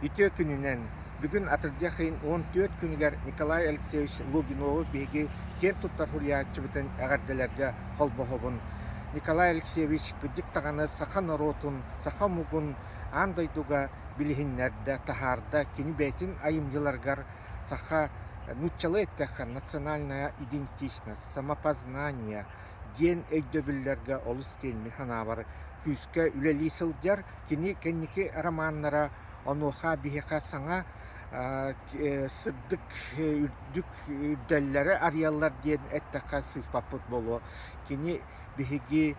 Итө күнінен бүгін атырдяқын 14 күнігер Николай Алексеевич Логинову беги кен туттар хуриятчы бітін әғарделерге қолбоғыбын. Николай Алексеевич күдік тағаны сақа наротын, сақа мұғын андайдуға білігінлерді тахарда кені бәйтін айымдыларғар сақа нучалы әттәққа национальная идентичность, самопознание, ден өйдөбілерге олыс келмі ханабары күске үлелі сылдер кені кәнеке романнара онуха бихека саңа сырдык үрдүк үрдәлләре арияллар диен әттәқа сыспапыт болу. Кені бихеги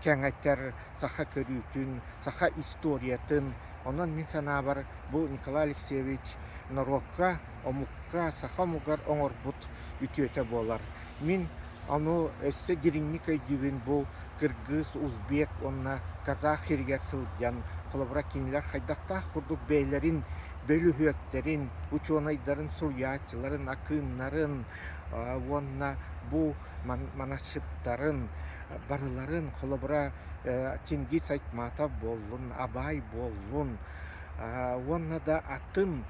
кәңәттер саха көрүтін, саха историятын. Онан мен сана бар бұл Николай Алексеевич нарокка, омукка, саха мугар оңорбут үтөте болар. Мен ону өсті диринник өйдүбін бұл кыргыз, узбек, онна казах хергер сылдян, қолабыра кенілер хайдақта құрдық бәйлерін, бөлі хөктерін, учонайдарын, сурьячыларын, акыннарын, онна бұл манашыптарын, барыларын, қолабыра Чингис Айтматов болын, Абай болын, онна да атын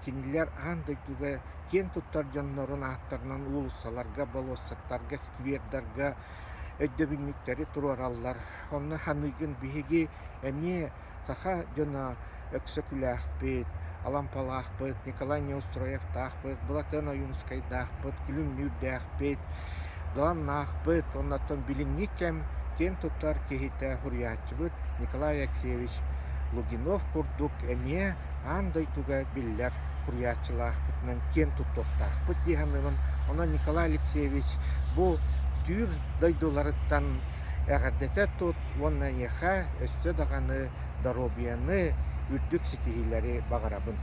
кенілер андайдуға кен туттар жаннарын аттарынан улусаларға, болосаттарға, сквердарға, өйдөбінміктері тұраралар. Онна ханыгын бігеге әме саха жана өксөкүлі ақпет, Алампалы ақпет, Николай Неустроев ақпет, Булатена Юнскай ақпет, Күлім Нүрді ақпет, Далан ақпет, оннаттан біліңнекем кен туттар кехите хуриятчыбыт Николай Алексеевич Логинов курдук әме андайтуға биллер хуриятчылақпытынан кен туттоқтақпыт дейханымын. Она Николай Алексеевич бұл түйір дайдуларыттан әғардете тұт, онна еха өсті дағаны даробияны үрдік сетихилері бағарабын.